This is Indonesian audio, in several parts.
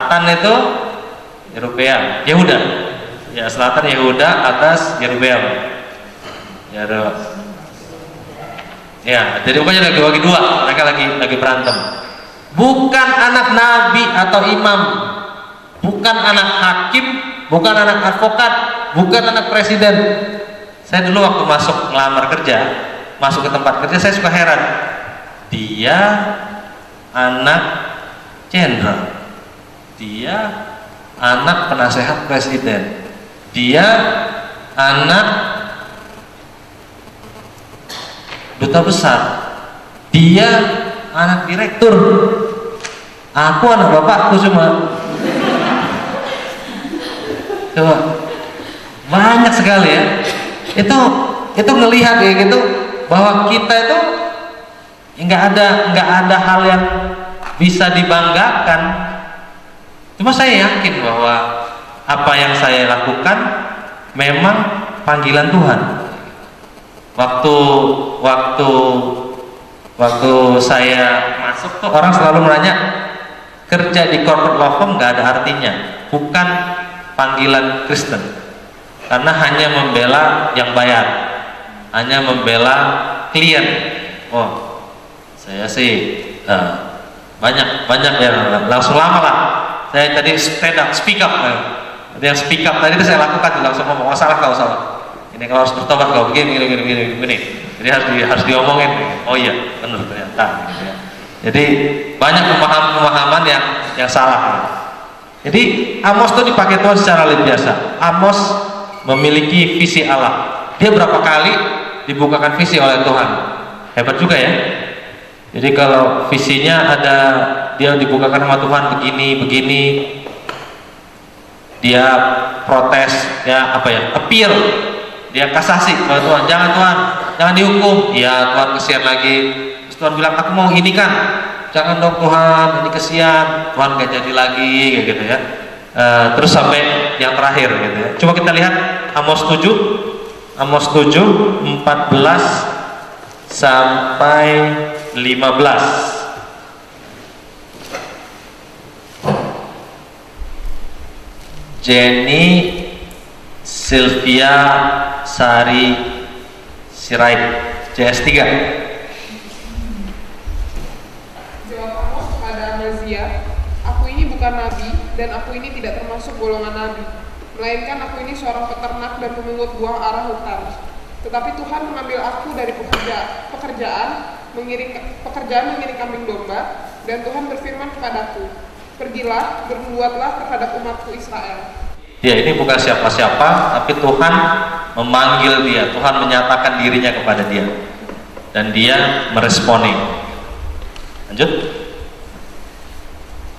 Selatan itu Yerubeam, Yehuda. Ya, selatan Yehuda, atas Yerubeam. Ya, jadi pokoknya lagi bagi dua, mereka lagi berantem. Bukan anak nabi atau imam, bukan anak hakim, bukan anak advokat, bukan anak presiden. Saya dulu waktu masuk ngelamar kerja, masuk ke tempat kerja, saya suka heran. Dia anak jenderal, dia anak penasehat presiden, dia anak duta besar, dia anak direktur, aku anak bapakku cuma. Coba, banyak sekali ya. Itu ngelihat ya gitu, bahwa kita itu nggak ada hal yang bisa dibanggakan. Cuma saya yakin bahwa apa yang saya lakukan memang panggilan Tuhan. Waktu saya masuk tuh orang selalu menanya, kerja di corporate law firm nggak ada artinya, bukan panggilan Kristen, karena hanya membela yang bayar, hanya membela klien. Oh, saya sih banyak yang langsung lama lah. Saya tadi speak up. Yang speak up tadi itu saya lakukan, langsung ngomong, oh salah kau, salah. Ini kalau harus bertobat kau begini. Jadi harus diomongin. Oh iya, benar ternyata. Gitu ya. Jadi banyak pemahaman yang salah. Jadi Amos itu dipakai Tuhan secara luar biasa. Amos memiliki visi Allah. Dia berapa kali dibukakan visi oleh Tuhan. Hebat juga ya. Jadi kalau visinya ada, dia dibukakan sama Tuhan begini, dia protes, ya appeal, dia kasasi kepada Tuhan, jangan dihukum. Ya Tuhan kesian lagi. Terus Tuhan bilang, aku mau ini kan, jangan dong Tuhan, ini kesian. Tuhan gak jadi lagi, kayak gitu ya. Terus sampai yang terakhir gitu ya. Coba kita lihat Amos 7 14 sampai 15. Jenny Sylvia Sari Sirait, CS3. Jawab Amos kepada Amazia, aku ini bukan nabi dan aku ini tidak termasuk golongan nabi, melainkan aku ini seorang peternak dan pemungut buah arah hutan. Tetapi Tuhan mengambil aku dari pekerjaan mengiring kambing domba, dan Tuhan berfirman kepadaku, pergilah, berbuatlah terhadap umatku Israel. Ya, ini bukan siapa-siapa, tapi Tuhan memanggil dia, Tuhan menyatakan dirinya kepada dia, dan dia meresponi. Lanjut.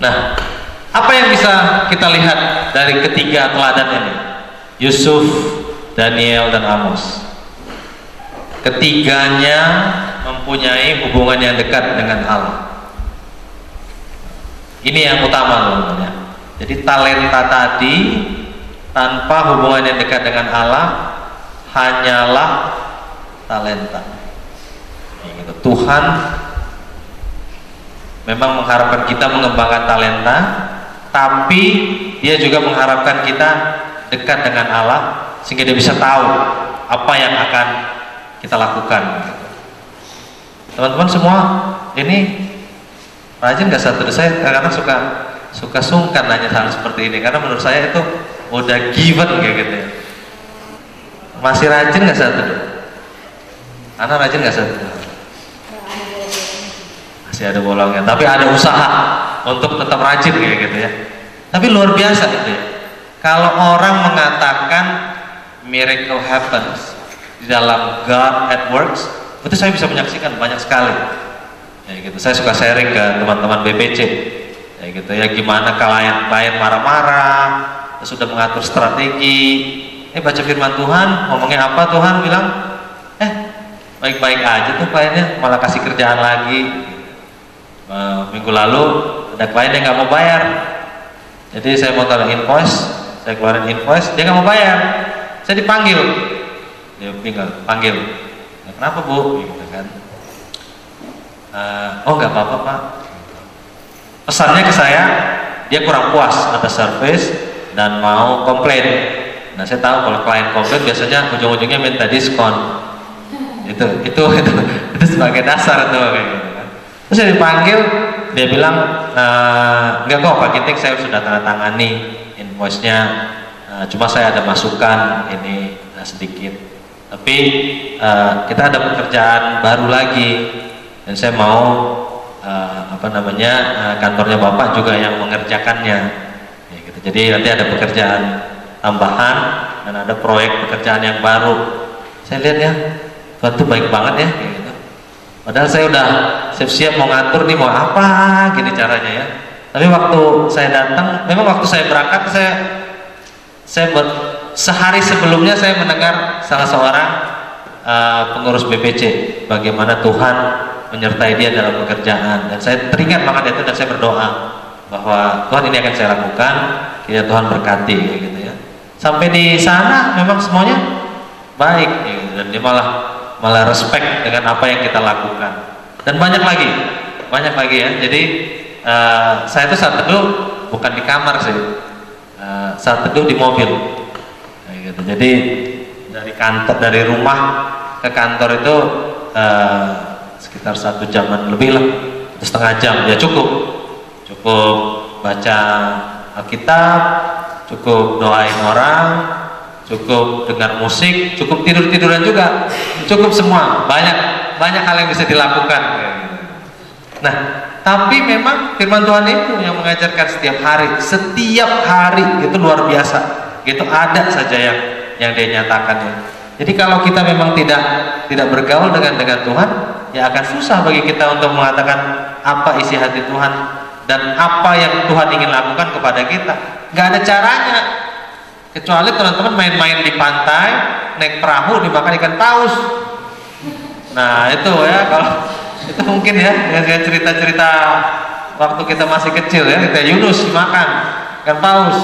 Nah, apa yang bisa kita lihat dari ketiga teladan ini? Yusuf, Daniel, dan Amos. Ketiganya mempunyai hubungan yang dekat dengan Allah. Ini yang utama teman-teman. Jadi talenta tadi tanpa hubungan yang dekat dengan Allah hanyalah talenta. Gitu. Tuhan memang mengharapkan kita mengembangkan talenta, tapi Dia juga mengharapkan kita dekat dengan Allah sehingga Dia bisa tahu apa yang akan kita lakukan. Teman-teman semua ini rajin gak satu? Saya kadang-kadang suka sungkan nanya hal seperti ini, karena menurut saya itu udah given kayak gitu ya. Masih rajin gak satu? Anak rajin gak satu? Masih ada bolongnya, tapi ada usaha untuk tetap rajin kayak gitu ya. Tapi luar biasa gitu ya. Kalau orang mengatakan miracle happens di dalam God at Works, itu saya bisa menyaksikan banyak sekali. Ya gitu. Saya suka sharing ke teman-teman BPC. Ya gitu ya, gimana klien marah-marah, sudah mengatur strategi. Baca firman Tuhan, ngomongnya apa, Tuhan bilang, baik-baik aja tuh kliennya, malah kasih kerjaan lagi. Minggu lalu ada klien yang nggak mau bayar. Jadi saya mau taruh invoice, saya keluarin invoice, dia nggak mau bayar. Saya dipanggil. Dia panggil. Kenapa Bu? Gitu kan. Oh nggak apa-apa Pak. Pesannya ke saya, dia kurang puas atas service dan mau komplain. Nah, saya tahu kalau klien komplain biasanya ujung-ujungnya minta diskon. Itu sebagai dasar tuh kayak gitu kan. Terus saya dipanggil, dia bilang enggak kok Pak Ginting, saya sudah tanda tangani invoice-nya, cuma saya ada masukan ini sedikit. Tapi kita ada pekerjaan baru lagi dan saya mau kantornya Bapak juga yang mengerjakannya. Ya, gitu. Jadi nanti ada pekerjaan tambahan dan ada proyek pekerjaan yang baru. Saya lihat ya, Tuhan tuh baik banget ya kayak gitu. Padahal saya udah siap-siap mau ngatur nih mau apa gini caranya ya. Tapi waktu saya datang, memang waktu saya berangkat sehari sebelumnya saya mendengar salah seorang pengurus BPC bagaimana Tuhan menyertai dia dalam pekerjaan, dan saya teringat banget itu dan saya berdoa bahwa Tuhan ini akan saya lakukan, kiranya Tuhan berkati gitu ya. Sampai di sana memang semuanya baik gitu, dan dia malah respect dengan apa yang kita lakukan, dan banyak lagi ya. Jadi saya tuh saat teduh bukan di kamar sih, saat teduh di mobil gitu. Jadi dari rumah ke kantor itu sekitar 1 jaman lebih lah, 1,5 jam ya, cukup baca Alkitab, cukup doain orang, cukup dengar musik, cukup tiduran juga, cukup semua, banyak hal yang bisa dilakukan. Nah, tapi memang firman Tuhan itu yang mengajarkan setiap hari itu luar biasa, gitu ada saja yang dia nyatakan ya. Jadi kalau kita memang tidak bergaul dengan Tuhan, ya akan susah bagi kita untuk mengatakan apa isi hati Tuhan dan apa yang Tuhan ingin lakukan kepada kita. Nggak ada caranya, kecuali teman-teman main-main di pantai, naik perahu dimakan ikan paus. Nah itu ya, kalau itu mungkin ya dengan cerita-cerita waktu kita masih kecil ya, kita Yunus dimakan ikan paus.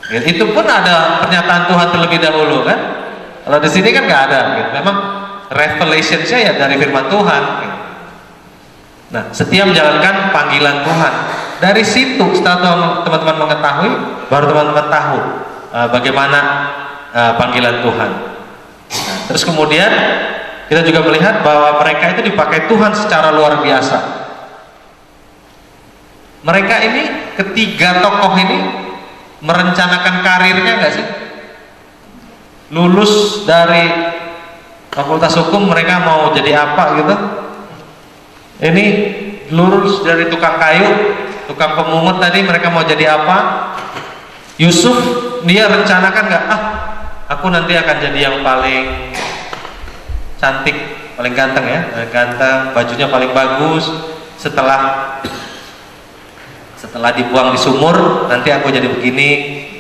Ya, itu pun ada pernyataan Tuhan terlebih dahulu kan. Kalau di sini kan nggak ada. Gitu. Memang revelation-nya ya dari firman Tuhan. Gitu. Nah, setiap menjalankan panggilan Tuhan. Dari situ setelah teman-teman mengetahui, baru teman-teman tahu bagaimana panggilan Tuhan. Nah, terus kemudian kita juga melihat bahwa mereka itu dipakai Tuhan secara luar biasa. Mereka ini, ketiga tokoh ini merencanakan karirnya nggak sih? Lulus dari fakultas hukum mereka mau jadi apa gitu? Ini lulus dari tukang kayu, tukang pemungut tadi mereka mau jadi apa? Yusuf dia rencanakan nggak? Aku nanti akan jadi yang paling cantik, paling ganteng ya, paling ganteng, bajunya paling bagus. Setelah dibuang di sumur, nanti aku jadi begini.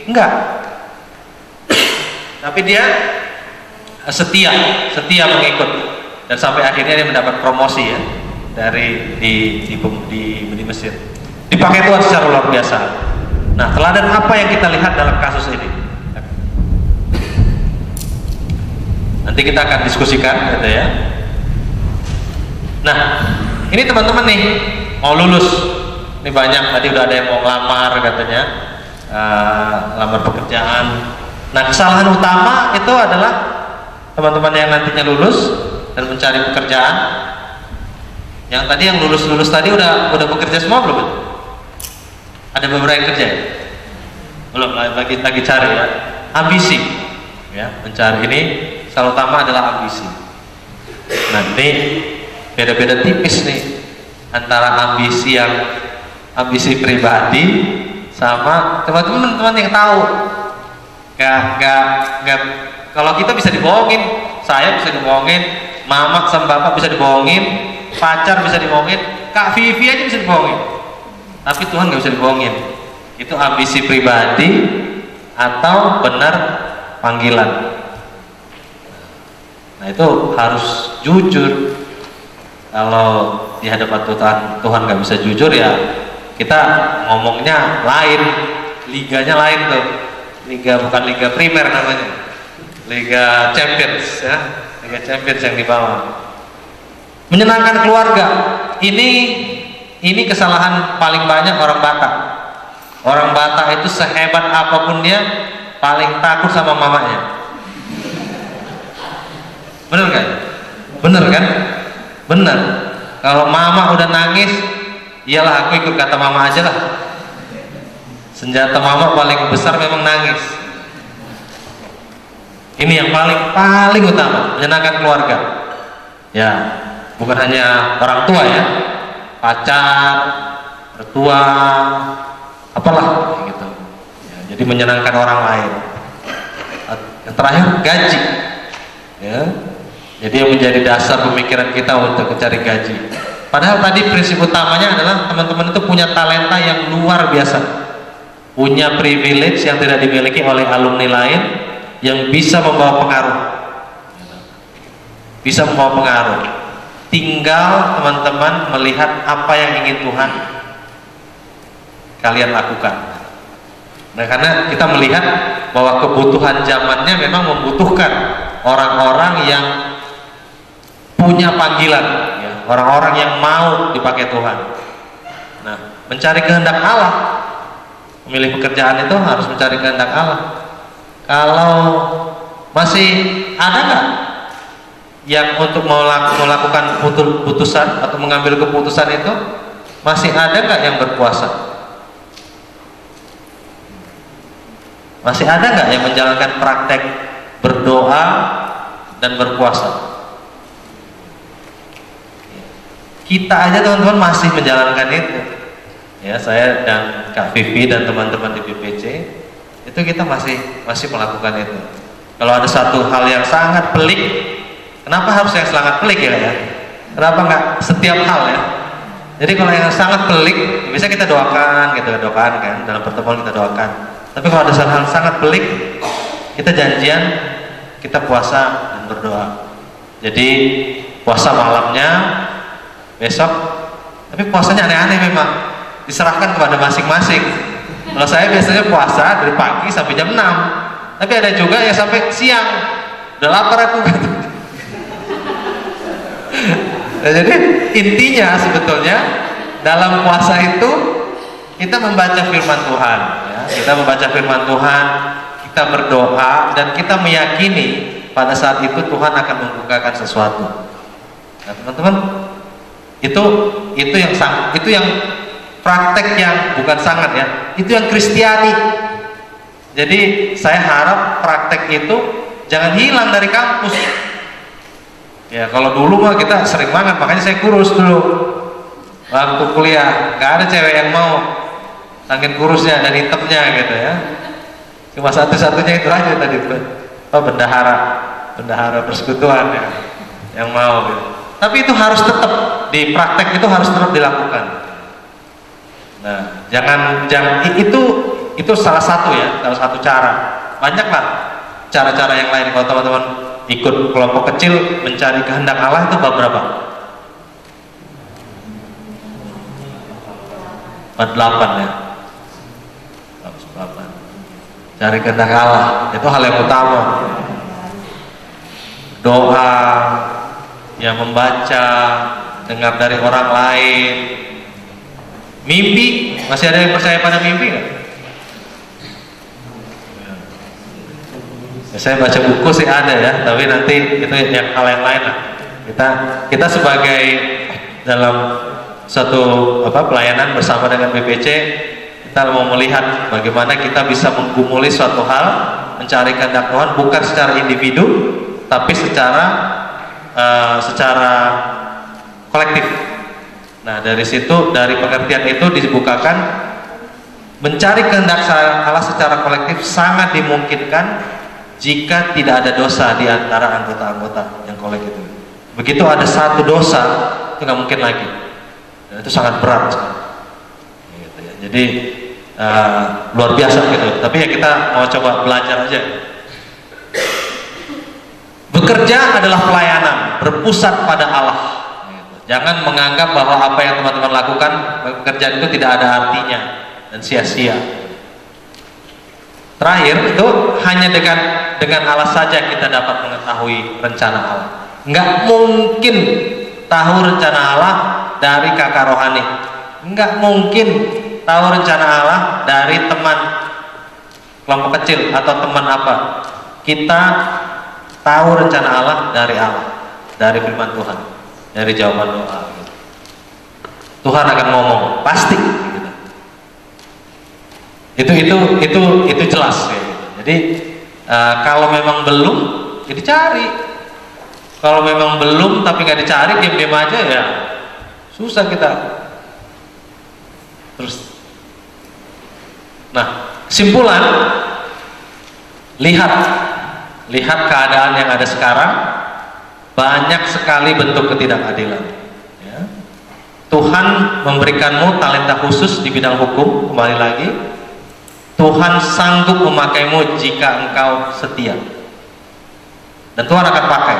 Enggak. Tapi dia setia mengikut, dan sampai akhirnya dia mendapat promosi ya di Mesir. Dipakai Tuhan secara luar biasa. Nah, teladan apa yang kita lihat dalam kasus ini? Nanti kita akan diskusikan gitu ya. Nah, ini teman-teman nih mau lulus. Ini banyak, tadi udah ada yang mau ngelamar katanya, lamar pekerjaan. Nah, kesalahan utama itu adalah teman-teman yang nantinya lulus dan mencari pekerjaan. Yang tadi yang lulus tadi udah bekerja semua belum? Ada beberapa yang kerja? Belum, lagi cari ya. Ambisi ya, mencari ini salah utama adalah ambisi. Nanti beda-beda tipis nih antara ambisi pribadi sama teman-teman yang tahu. Gak, kalau kita bisa dibohongin, saya bisa dibohongin, mama sama bapak bisa dibohongin, pacar bisa dibohongin, Kak Vivi aja bisa dibohongin, tapi Tuhan gak bisa dibohongin. Itu ambisi pribadi atau benar panggilan. Nah itu harus jujur. Kalau di hadapan Tuhan gak bisa jujur ya kita ngomongnya lain, liganya lain tuh. Liga bukan liga primer namanya, Liga Champions ya, Liga Champions yang dibawa. Menyenangkan keluarga, ini kesalahan paling banyak orang Batak. Orang Batak itu sehebat apapun dia paling takut sama mamanya. Bener kan? Bener kan? Bener. Kalau mama udah nangis, iyalah aku ikut kata mama aja lah. Senjata mama paling besar memang nangis. Ini yang paling utama, menyenangkan keluarga. Ya, bukan hanya orang tua ya, pacar, mertua, apalah gitu. Ya, jadi menyenangkan orang lain. Yang terakhir gaji. Ya. Jadi yang menjadi dasar pemikiran kita untuk mencari gaji. Padahal tadi prinsip utamanya adalah teman-teman itu punya talenta yang luar biasa, punya privilege yang tidak dimiliki oleh alumni lain, yang bisa membawa pengaruh. Bisa membawa pengaruh. Tinggal teman-teman melihat apa yang ingin Tuhan kalian lakukan. Nah, karena kita melihat bahwa kebutuhan zamannya memang membutuhkan orang-orang yang punya panggilan, ya, orang-orang yang mau dipakai Tuhan. Nah, mencari kehendak Allah, memilih pekerjaan itu harus mencari kehendak Allah. Kalau masih ada nggak yang untuk melakukan putusan atau mengambil keputusan itu, masih ada nggak yang berpuasa? Masih ada nggak yang menjalankan praktek berdoa dan berpuasa? Kita aja teman-teman masih menjalankan itu. Ya, saya dan Kak Vivi dan teman-teman di BPC itu kita masih melakukan itu. Kalau ada satu hal yang sangat pelik, kenapa harus yang sangat pelik ya? Kenapa nggak setiap hal ya? Jadi kalau yang sangat pelik, bisa kita doakan, gitu, doakan kan, dalam pertemuan kita doakan. Tapi kalau ada hal sangat pelik, kita janjian, kita puasa dan berdoa. Jadi puasa malamnya, besok, tapi puasanya aneh-aneh memang, diserahkan kepada masing-masing. Kalau saya biasanya puasa dari pagi sampai jam 6, tapi ada juga yang sampai siang, udah lapar aku gitu. Nah, jadi intinya sebetulnya dalam puasa itu kita membaca firman Tuhan, ya. Kita membaca firman Tuhan, kita berdoa, dan kita meyakini pada saat itu Tuhan akan membukakan sesuatu. Nah, teman-teman, itu yang praktek yang bukan sangat ya, itu yang Kristiani. Jadi saya harap praktek itu jangan hilang dari kampus. Ya, kalau dulu mah kita sering banget, makanya saya kurus dulu waktu kuliah, nggak ada cewek yang mau, saking kurusnya dan hitamnya gitu ya. Cuma satu-satunya itu aja tadi, bendahara persekutuan ya, yang mau gitu. Tapi itu harus tetap di praktek, itu harus tetap dilakukan. Nah, jangan itu salah satu ya, salah satu cara. Banyaklah cara-cara yang lain. Kalau teman-teman ikut kelompok kecil mencari kehendak Allah itu bab berapa? 48 ya. 48. Cari kehendak Allah itu hal yang utama. Doa, ya, membaca, dengar dari orang lain. Mimpi, masih ada yang percaya pada mimpi nggak? Ya, saya baca buku sih ada ya, tapi nanti itu yang hal yang lain lah. Kita sebagai dalam satu pelayanan bersama dengan BPC, kita mau melihat bagaimana kita bisa menggumuli suatu hal, mencari kehendak Tuhan bukan secara individu, tapi secara kolektif. Nah, dari situ, dari pengertian itu dibukakan mencari kehendak Allah secara kolektif sangat dimungkinkan jika tidak ada dosa di antara anggota-anggota yang kolektif itu. Begitu ada satu dosa, itu nggak mungkin lagi. Dan itu sangat berat. Gitu ya. Jadi luar biasa gitu. Tapi ya kita mau coba belajar aja. Bekerja adalah pelayanan, berpusat pada Allah. Jangan menganggap bahwa apa yang teman-teman lakukan, pekerjaan itu tidak ada artinya dan sia-sia. Terakhir itu hanya dengan Allah saja kita dapat mengetahui rencana Allah. Nggak mungkin tahu rencana Allah dari kakak rohani. Nggak mungkin tahu rencana Allah dari teman kelompok kecil atau teman apa? Kita tahu rencana Allah, dari firman Tuhan, dari jawaban doa. Tuhan akan ngomong, pasti. Itu jelas. Jadi kalau memang belum, ya dicari. Kalau memang belum tapi nggak dicari, diam-diam aja ya susah kita. Terus, nah kesimpulan, lihat keadaan yang ada sekarang, banyak sekali bentuk ketidakadilan. Ya. Tuhan memberikanmu talenta khusus di bidang hukum, kembali lagi. Tuhan sanggup memakaimu jika engkau setia, dan Tuhan akan pakai.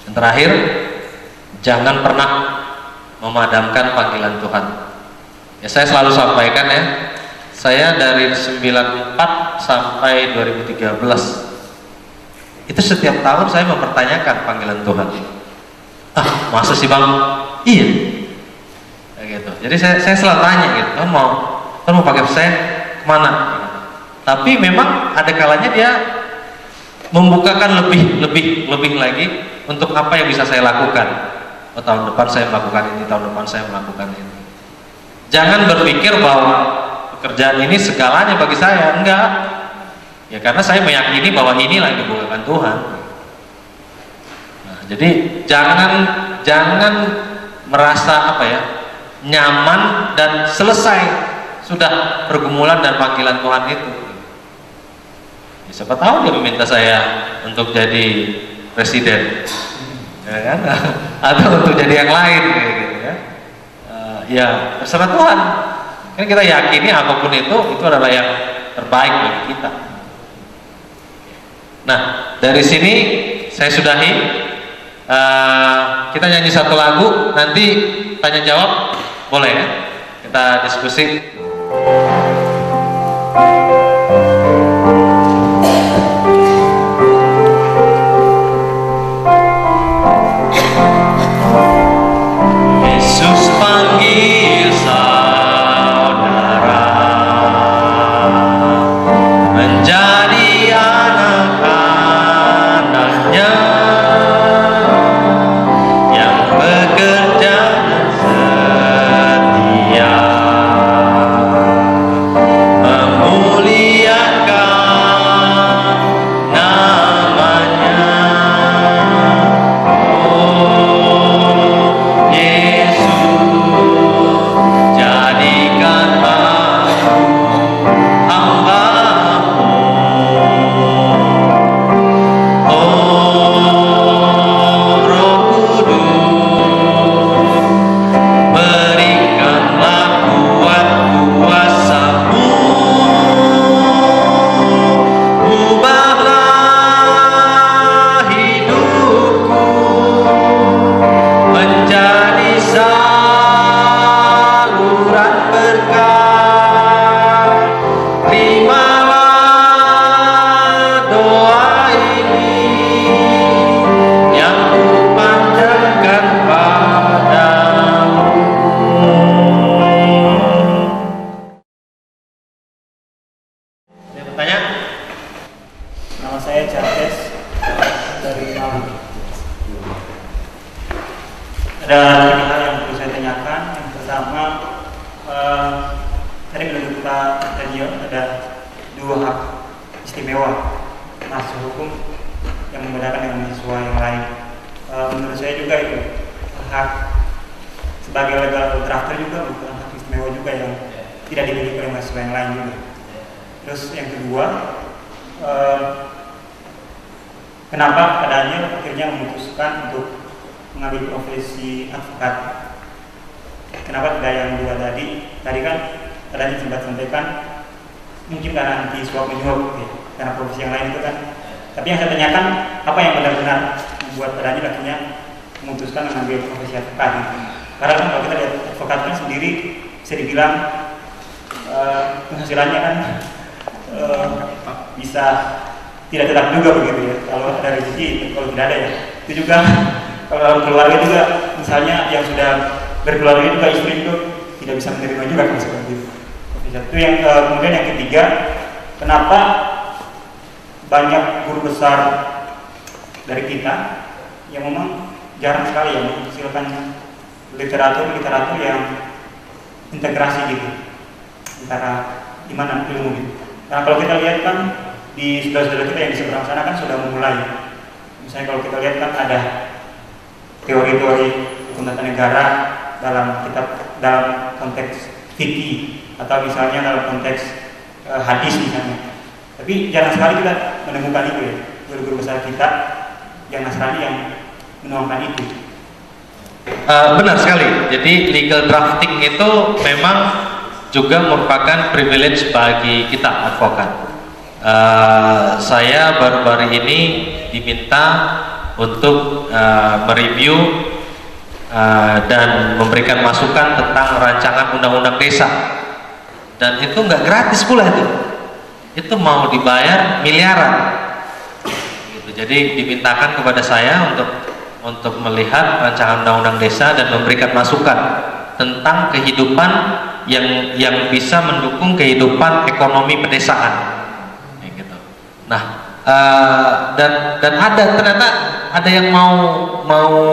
Dan terakhir, jangan pernah memadamkan panggilan Tuhan. Ya, saya selalu sampaikan ya, saya dari 94 sampai 2013 itu setiap tahun saya mempertanyakan panggilan Tuhan. Masa sih Bang? Iya. Gitu. Jadi saya selalu tanya gitu, kan mau pakai saya kemana? Tapi memang ada kalanya dia membukakan lebih lagi untuk apa yang bisa saya lakukan. Tahun depan saya melakukan ini, tahun depan saya melakukan ini. Jangan berpikir bahwa pekerjaan ini segalanya bagi saya, enggak. Ya karena saya meyakini bahwa inilah yang dibukakan Tuhan. Nah, jadi jangan merasa nyaman dan selesai sudah pergumulan dan panggilan Tuhan itu. Ya, siapa tahu dia meminta saya untuk jadi presiden, ya kan? Atau untuk jadi yang lain, gitu ya. Ya terserah Tuhan. Kan kita yakini apapun itu adalah yang terbaik bagi kita. Nah, dari sini saya sudahi. Kita nyanyi satu lagu, nanti tanya jawab boleh ya? Kita diskusi. Yesus panggil saudara menjadi anak-anaknya yang bekerja dan setia, memuliakan namanya. Oh Yesus, jadikan aku hamba-Mu. Oh Roh Kudus, berikanlah kuat kuasa-Mu, ubahlah hidupku menjadi saluran berkat. Terimalah doa ini yang kupanjatkan padamu. Ada yang bertanya? Nama saya Charles dari Malang. Ada 3 hal yang perlu saya tanyakan. Yang pertama, tadi menurut Pak Daniel ada 2 hak istimewa mahasiswa hukum yang membedakan dengan mahasiswa yang lain. Menurut saya juga itu hak sebagai legal drafter juga bukan hak istimewa juga yang tidak dimiliki oleh mahasiswa yang lain juga. Terus yang kedua, kenapa Pak Daniel akhirnya memutuskan untuk mengambil profesi advokat? Kenapa tidak yang 2 tadi? Tadi kan Pak Daniel sempat sampaikan mungkin karena anti suap menyuap, ya, karena profesi yang lain itu kan. Tapi yang saya tanyakan, apa yang benar-benar membuat Pak Daniel akhirnya memutuskan mengambil profesi advokat? Karena kan kalau kita lihat advokat kan sendiri bisa dibilang penghasilannya kan bisa tidak tetap juga begitu ya. Kalau ada rezeki, kalau tidak ada ya. Itu juga kalau dalam keluarga juga, misalnya yang sudah berkeluarga juga istri itu tidak bisa menerima juga kan seperti itu. Itu yang kemudian yang ketiga, kenapa banyak guru besar dari kita yang memang jarang sekali yang menghasilkan literatur yang integrasi gitu antara iman dan ilmu gitu. Nah kalau kita lihat kan di saudara-saudara kita yang di seberang sana kan sudah memulai. Misalnya kalau kita lihat kan ada teori-teori hukum tata negara dalam konteks fikih atau misalnya dalam konteks hadis misalnya. Tapi jarang sekali kita menemukan itu ya, guru-guru besar kita yang Nasrani yang menuangkan itu. Benar sekali. Jadi legal drafting itu memang juga merupakan privilege bagi kita advokat. Saya baru-baru ini diminta untuk mereview dan memberikan masukan tentang rancangan undang-undang desa, dan itu nggak gratis pula itu mau dibayar miliaran gitu. Jadi dimintakan kepada saya untuk melihat rancangan undang-undang desa dan memberikan masukan tentang kehidupan yang bisa mendukung kehidupan ekonomi pedesaan gitu. Nah dan ternyata ada yang mau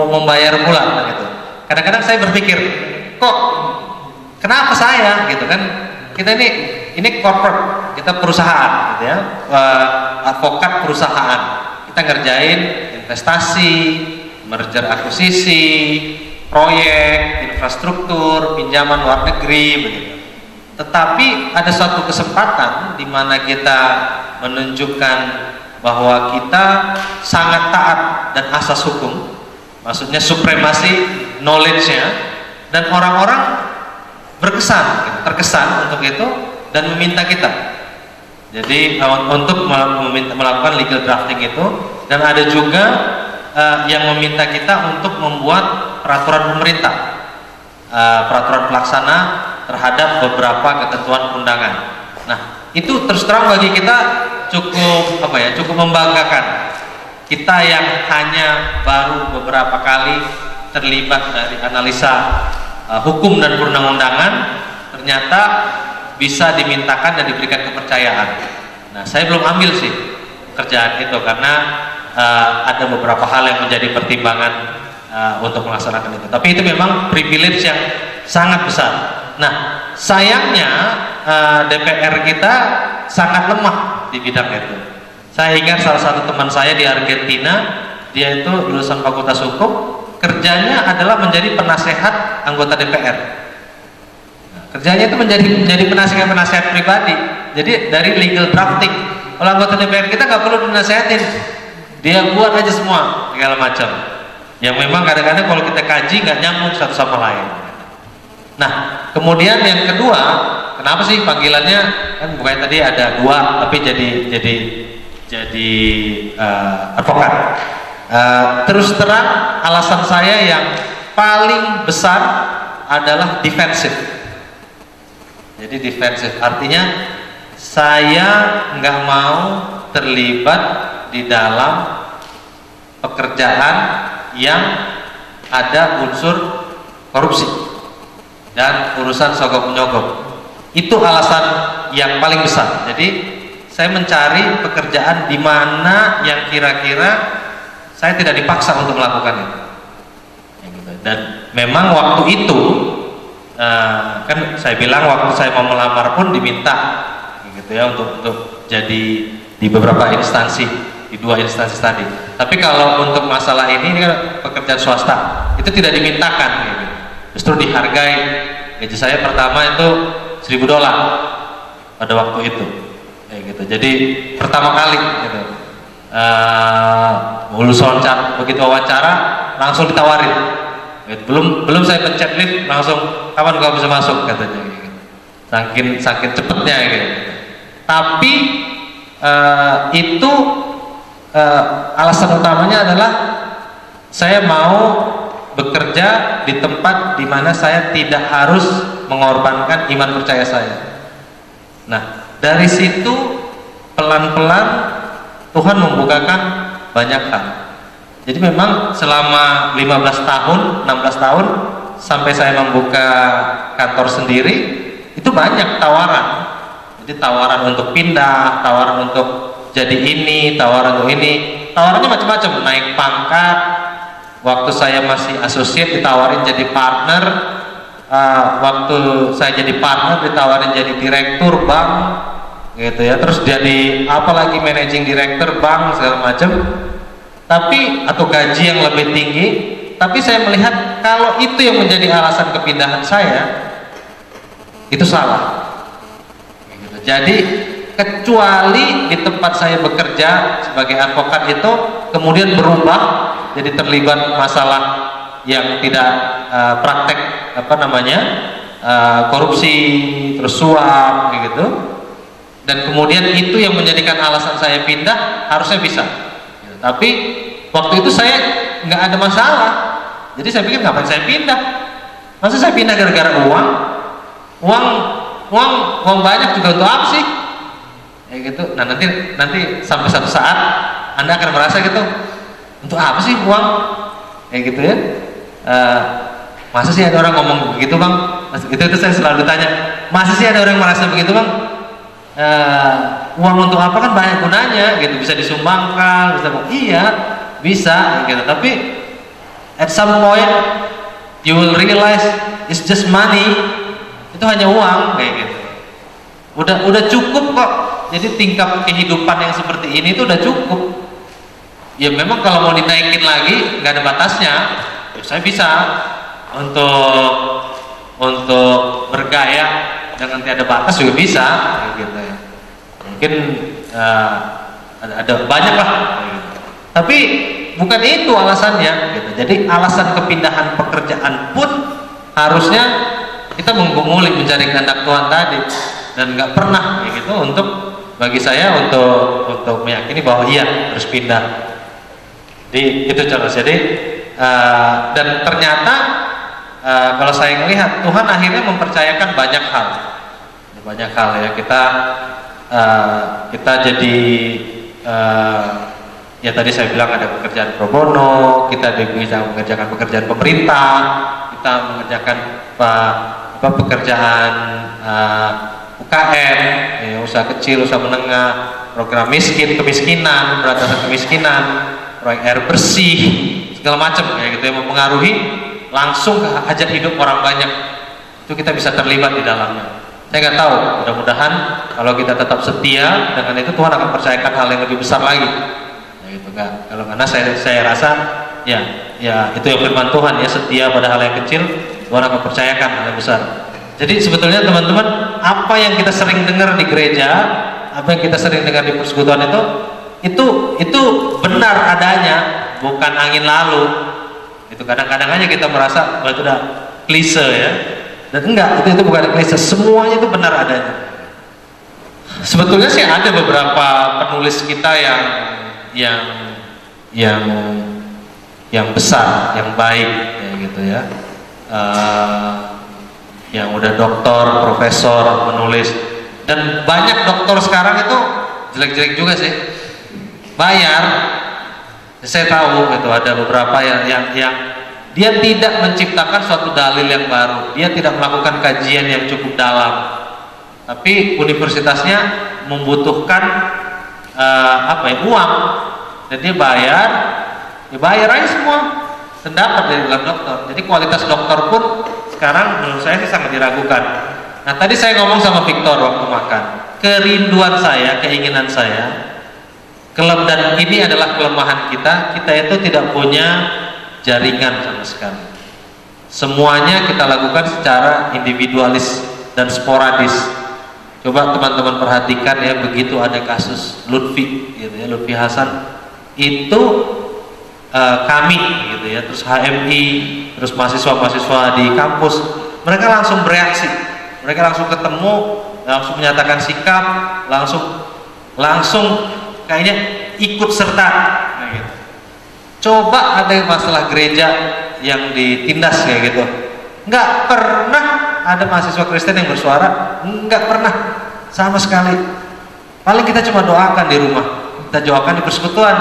membayar pula gitu. Kadang-kadang saya berpikir, kok kenapa saya gitu kan, kita ini corporate, kita perusahaan gitu ya, advokat perusahaan, kita ngerjain investasi, merger akuisisi, proyek, infrastruktur, pinjaman luar negeri begitu. Tetapi ada suatu kesempatan di mana kita menunjukkan bahwa kita sangat taat dan asas hukum, maksudnya supremasi knowledge-nya, dan orang-orang terkesan untuk itu dan meminta kita. Jadi untuk melakukan legal drafting itu, dan ada juga yang meminta kita untuk membuat peraturan pemerintah, peraturan pelaksana terhadap beberapa ketentuan undangan. Nah, itu terus terang bagi kita cukup membanggakan. Kita yang hanya baru beberapa kali terlibat dari analisa hukum dan perundang-undangan, ternyata bisa dimintakan dan diberikan kepercayaan. Nah, saya belum ambil sih kerjaan itu karena ada beberapa hal yang menjadi pertimbangan untuk melaksanakan itu. Tapi itu memang privilege yang sangat besar. Nah, sayangnya DPR kita sangat lemah di bidang itu. Saya ingat salah satu teman saya di Argentina, dia itu lulusan Fakultas Hukum, kerjanya adalah menjadi penasehat anggota DPR. Nah, kerjanya itu menjadi penasehat pribadi. Jadi dari legal drafting, kalau anggota DPR kita nggak perlu dinasehatin, dia buat aja semua segala macam. Yang memang kadang-kadang kalau kita kaji nggak nyambung satu sama lain. Nah, kemudian yang kedua, kenapa sih panggilannya kan bukannya tadi ada dua, tapi jadi advokat. Terus terang alasan saya yang paling besar adalah defensif. Jadi defensif artinya saya nggak mau terlibat di dalam pekerjaan yang ada unsur korupsi dan urusan sogok menyogok. Itu alasan yang paling besar. Jadi saya mencari pekerjaan di mana yang kira-kira saya tidak dipaksa untuk melakukan itu. Dan memang waktu itu kan saya bilang waktu saya mau melamar pun diminta gitu ya untuk jadi di beberapa instansi, di 2 instansi tadi. Tapi kalau untuk masalah ini kan pekerjaan swasta itu tidak dimintakan gitu. Justru dihargai. Gaji saya pertama itu $1.000 pada waktu itu kayak gitu. Jadi pertama kali gitu. Begitu wawancara langsung ditawarin. Belum saya pencet lift langsung kapan kau bisa masuk katanya gitu. Saking cepetnya gitu. Tapi itu alasan utamanya adalah saya mau bekerja di tempat di mana saya tidak harus mengorbankan iman percaya saya. Nah, dari situ pelan-pelan Tuhan membukakan banyak hal. Jadi memang selama 15 tahun, 16 tahun sampai saya membuka kantor sendiri, itu banyak tawaran. Jadi tawaran untuk pindah, tawaran untuk jadi ini, tawaran untuk ini, tawarannya macam-macam, naik pangkat. Waktu saya masih associate ditawarin jadi partner, waktu saya jadi partner ditawarin jadi direktur bank, gitu ya. Terus jadi apalagi managing director bank segala macam. Tapi atau gaji yang lebih tinggi. Tapi saya melihat kalau itu yang menjadi alasan kepindahan saya, itu salah. Gitu. Jadi kecuali di tempat saya bekerja sebagai advokat itu kemudian berubah jadi terlibat masalah yang tidak praktek korupsi, terus suap gitu, dan kemudian itu yang menjadikan alasan saya pindah, harusnya bisa gitu. Tapi waktu itu saya nggak ada masalah, jadi saya pikir ngapain saya pindah, masa saya pindah gara-gara uang banyak juga untuk apa sih kayak gitu. Nah nanti sampai satu saat Anda akan merasa gitu, untuk apa sih uang kayak gitu ya. Masa sih ada orang ngomong begitu bang? Itu saya selalu tanya, masa sih ada orang merasa begitu bang? Uang untuk apa, kan banyak gunanya gitu, bisa disumbangkan, bisa gitu. Tapi at some point you will realize it's just money, itu hanya uang kayak gitu. Udah cukup kok. Jadi tingkat kehidupan yang seperti ini itu udah cukup. Ya memang kalau mau dinaikin lagi nggak ada batasnya, ya saya bisa untuk bergaya dengan tiada batas juga bisa gitu ya. Mungkin ada banyak lah gitu. Tapi bukan itu alasannya gitu. Jadi alasan kepindahan pekerjaan pun harusnya kita menggumuli mencari kehendak Tuhan tadi, dan nggak pernah gitu bagi saya untuk meyakini bahwa iya harus pindah. Jadi itu contoh. Jadi dan ternyata kalau saya melihat Tuhan akhirnya mempercayakan banyak hal ya. Kita jadi ya tadi saya bilang ada pekerjaan pro bono, kita bisa mengerjakan pekerjaan pemerintah, kita mengerjakan pekerjaan UKM, ya, usaha kecil, usaha menengah, program kemiskinan, pemberantasan kemiskinan, proyek air bersih, segala macam kayak gitu yang mempengaruhi langsung hajat hidup orang banyak. Itu kita bisa terlibat di dalamnya. Saya nggak tahu, mudah-mudahan kalau kita tetap setia dengan itu, Tuhan akan percayakan hal yang lebih besar lagi. Ya gitu kan. Kalau karena saya rasa ya itu yang firman Tuhan ya, setia pada hal yang kecil, Tuhan akan percayakan hal yang besar. Jadi sebetulnya teman-teman, apa yang kita sering dengar di gereja, apa yang kita sering dengar di persekutuan itu benar adanya, bukan angin lalu. Itu kadang-kadang aja kita merasa bahwa itu udah klise ya, dan enggak, itu bukan klise, semuanya itu benar adanya. Sebetulnya sih ada beberapa penulis kita yang besar, yang baik kayak gitu ya, yang udah doktor, profesor, menulis, dan banyak doktor sekarang itu jelek-jelek juga sih, bayar. Saya tahu gitu, ada beberapa yang dia tidak menciptakan suatu dalil yang baru, dia tidak melakukan kajian yang cukup dalam, tapi universitasnya membutuhkan uang, dan dia bayar aja semua, dan dapat dari dalam dokter. Jadi kualitas dokter pun sekarang menurut saya sih sangat diragukan. Nah tadi saya ngomong sama Victor waktu makan, kerinduan saya, keinginan saya, dan ini adalah kelemahan kita itu tidak punya jaringan sama sekali. Semuanya kita lakukan secara individualis dan sporadis. Coba teman-teman perhatikan ya, begitu ada kasus Lutfi gitu ya, Lutfi Hasan, itu kami gitu ya, terus HMI, terus mahasiswa-mahasiswa di kampus, mereka langsung bereaksi, mereka langsung ketemu, langsung menyatakan sikap, langsung kayaknya ikut serta gitu. Coba ada masalah gereja yang ditindas kayak gitu, nggak pernah ada mahasiswa Kristen yang bersuara, nggak pernah sama sekali. Paling kita cuma doakan di rumah, kita doakan di persekutuan,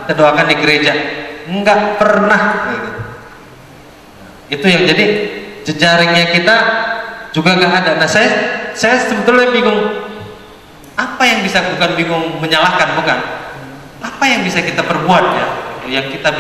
kita doakan di gereja, nggak pernah kayak gitu. Itu yang jadi jejaringnya kita juga nggak ada. Nah saya sebetulnya bingung, apa yang bisa, bukan bingung menyalahkan, bukan, apa yang bisa kita perbuat ya, yang kita